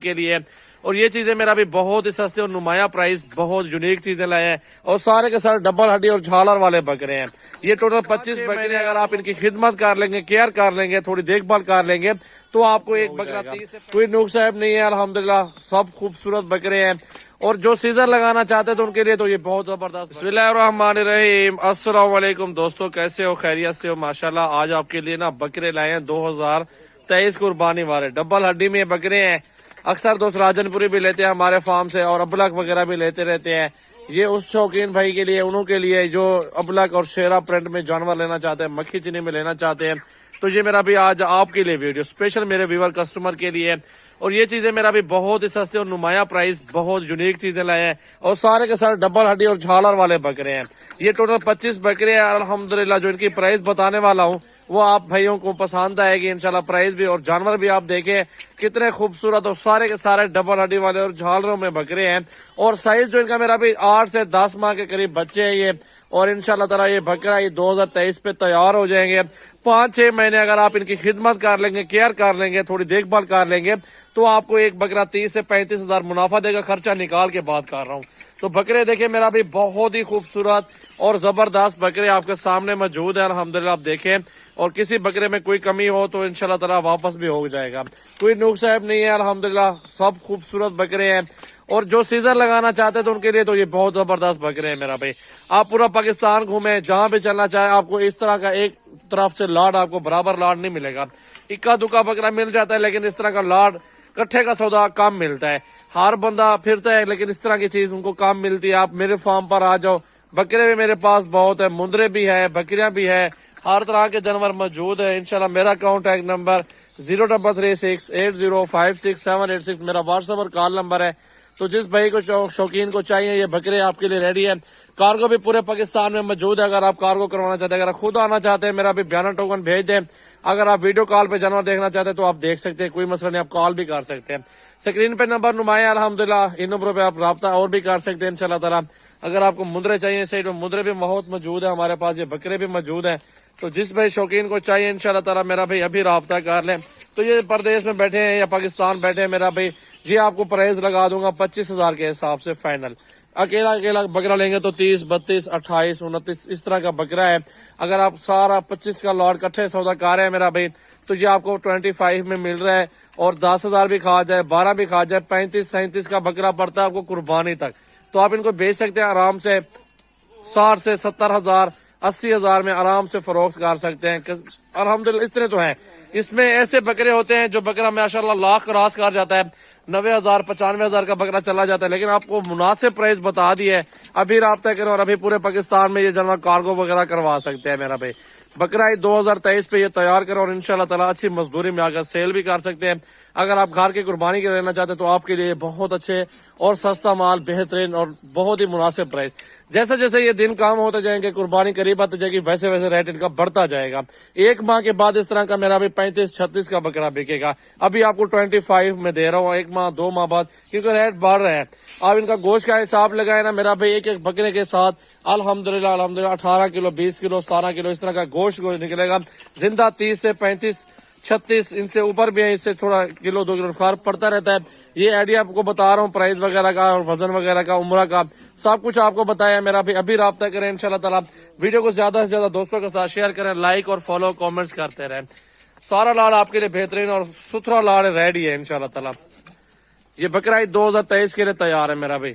کے لیے। اور یہ چیزیں میرا بھی بہت ہی سستے اور نمایاں پرائز، بہت یونیک چیزیں لائے ہیں اور سارے کے سارے ڈبل ہڈی اور جھالر والے بکرے ہیں۔ یہ ٹوٹل 25 بکرے، اگر آپ ان کی خدمت کر لیں گے، کیئر کر لیں گے، تھوڑی دیکھ بھال کر لیں گے تو آپ کو ایک بکرا 30 سے کوئی نقص صاحب نہیں ہے۔ الحمدللہ سب خوبصورت بکرے ہیں، اور جو سیزر لگانا چاہتے ہیں تو ان کے لیے تو یہ بہت زبردست۔ بسم اللہ الرحمن الرحیم، السلام علیکم دوستو، کیسے ہو؟ خیریت سے ہو؟ ماشاءاللہ آج آپ کے لیے نا بکرے لائے ہیں 2023 قربانی والے، ڈبل ہڈی میں بکرے ہیں۔ اکثر دوست راجن پوری بھی لیتے ہیں ہمارے فارم سے، اور ابلک وغیرہ بھی لیتے رہتے ہیں۔ یہ اس شوقین بھائی کے لیے، انہوں کے لیے جو ابلک اور شیرا پرنٹ میں جانور لینا چاہتے ہیں، مکھی چینی میں لینا چاہتے ہیں، تو یہ میرا بھی آج آپ کے لیے ویڈیو اسپیشل میرے ویور کسٹمر کے لیے۔ اور یہ چیزیں میرا بھی بہت ہی سستے اور نمایاں پرائز، بہت یونیک چیزیں لائے ہیں اور سارے کے سارے ڈبل ہڈی اور جھالر والے بکرے ہیں۔ یہ ٹوٹل 25 بکرے ہیں الحمدللہ۔ جو ان کی پرائز بتانے والا ہوں وہ آپ بھائیوں کو پسند آئے گی انشاءاللہ، پرائز بھی اور جانور بھی آپ دیکھیں کتنے خوبصورت، اور سارے کے سارے ڈبل ہڈی والے اور جھالروں میں بکرے ہیں۔ اور سائز جو ان کا میرا بھی 8 سے 10 ماہ کے قریب بچے ہیں یہ، اور انشاءاللہ تعالی یہ بکرا یہ 2023 پہ تیار ہو جائیں گے۔ 5-6 مہینے اگر آپ ان کی خدمت کر لیں گے، کیئر کر لیں گے، تھوڑی دیکھ بھال کر لیں گے تو آپ کو ایک بکرا 30 سے 35 ہزار منافع دے گا، خرچہ نکال کے بات کر رہا ہوں۔ تو بکرے دیکھیں میرا بھی بہت ہی خوبصورت اور زبردست بکرے آپ کے سامنے موجود ہیں الحمدللہ، آپ دیکھیں۔ اور کسی بکرے میں کوئی کمی ہو تو انشاءاللہ تعالی واپس بھی ہو جائے گا، کوئی نقص صاحب نہیں ہے الحمدللہ، سب خوبصورت بکرے ہیں۔ اور جو سیزر لگانا چاہتے ہیں تو ان کے لیے تو یہ بہت زبردست بکرے ہیں میرا بھائی۔ آپ پورا پاکستان گھومیں، جہاں بھی چلنا چاہے، آپ کو اس طرح کا ایک طرف سے لاڈ، آپ کو برابر لاڈ نہیں ملے گا۔ اکا دکا بکرا مل جاتا ہے لیکن اس طرح کا لاڈ، کٹھے کا سودا کم ملتا ہے۔ ہر بندہ پھرتا ہے لیکن اس طرح کی چیز ان کو کم ملتی ہے۔ آپ میرے فارم پر آ جاؤ، بکرے بھی میرے پاس بہت ہے، مندرے بھی ہے، بکریاں بھی ہے، ہر طرح کے جانور موجود ہے انشاءاللہ۔ میرا کانٹیکٹ نمبر 033680568786 میرا واٹس ایپ اور کال نمبر ہے۔ تو جس بھائی کو شوقین کو چاہیے یہ بکرے آپ کے لیے ریڈی ہے۔ کارگو بھی پورے پاکستان میں موجود ہے، اگر آپ کارگو کروانا چاہتے ہیں، اگر آپ خود آنا چاہتے ہیں میرا بھی بیانہ ٹوکن بھیج دیں۔ اگر آپ ویڈیو کال پہ جانور دیکھنا چاہتے ہیں تو آپ دیکھ سکتے ہیں، کوئی مسئلہ نہیں، آپ کال بھی کر سکتے ہیں۔ اسکرین پہ نمبر نمایاں الحمدللہ، ان نمبروں پہ آپ رابطہ اور بھی کر سکتے ہیں انشاءاللہ تعالی۔ اگر آپ کو مندرے چاہیے، سائڈ میں مندرے بھی بہت موجود ہے ہمارے پاس، یہ بکرے بھی موجود ہیں۔ تو جس بھائی شوقین کو چاہیے انشاءاللہ تعالی میرا بھائی ابھی رابطہ کر لیں۔ تو یہ پردیش میں بیٹھے ہیں یا پاکستان بیٹھے ہیں میرا بھائی، جی آپ کو پرائز لگا دوں گا 25 ہزار کے حساب سے فائنل۔ اکیلا بکرا لیں گے تو 30، 32، 28، 29 اس طرح کا بکرا ہے۔ اگر آپ سارا 25 کا لاٹ کٹھے سودا کر رہے ہیں میرا بھائی تو یہ آپ کو 25 میں مل رہا ہے، اور 10 ہزار بھی کھا جائے، 12 بھی کھا جائے، 35، 37 کا بکرا پڑتا ہے آپ کو قربانی تک۔ تو آپ ان کو بیچ سکتے ہیں آرام سے 60 سے 70 ہزار، 80 ہزار میں آرام سے فروخت کر سکتے ہیں الحمدللہ۔ اتنے تو ہیں، اس میں ایسے بکرے ہوتے ہیں جو بکرا ماشاءاللہ لاکھ کراس کر جاتا ہے، 90 ہزار 95 ہزار کا بکرا چلا جاتا ہے، لیکن آپ کو مناسب پرائز بتا دی ہے۔ ابھی رابطہ کرو اور ابھی پورے پاکستان میں یہ جانور کارگو وغیرہ کروا سکتے ہیں میرا بھائی۔ بکرا 2023 پہ یہ تیار کرو اور انشاءاللہ تعالی اچھی مزدوری میں آ سیل بھی کر سکتے ہیں۔ اگر آپ گھر کی قربانی کے لینا چاہتے ہیں تو آپ کے لیے بہت اچھے اور سستا مال، بہترین اور بہت ہی مناسب پرائز۔ جیسے جیسے یہ دن کام ہوتے جائیں گے، قربانی قریب آتے جائے گی، ویسے ویسے ریٹ ان کا بڑھتا جائے گا۔ 1 ماہ کے بعد اس طرح کا میرا بھی 35-36 کا بکرا بکے گا۔ ابھی آپ کو 25 میں دے رہا ہوں، 1 ماہ 2 ماہ بعد کیونکہ ریٹ بڑھ رہے ہیں۔ آپ ان کا گوشت کا حساب لگائے نا میرا بھائی، ایک بکرے کے ساتھ الحمدللہ 18 کلو، 20 کلو، 17 کلو اس طرح کا گوشت نکلے گا زندہ۔ 30 سے 35، 36 ان سے اوپر بھی ہے، اس سے تھوڑا کلو 2 کلو فرق پڑتا رہتا ہے۔ یہ آئیڈیا آپ کو بتا رہا ہوں، پرائز وغیرہ کا اور وزن وغیرہ کا، عمرہ کا سب کچھ آپ کو بتایا میرا بھی۔ ابھی رابطہ کریں انشاءاللہ تعالی، ویڈیو کو زیادہ سے زیادہ دوستوں کے ساتھ شیئر کریں، لائک اور فالو کامنٹس کرتے رہیں۔ سارا لاڑ آپ کے لیے بہترین اور ستھرا لاڑ ریڈی ہے انشاءاللہ تعالی۔ یہ بکرا 2023 کے لیے تیار ہے میرا بھائی۔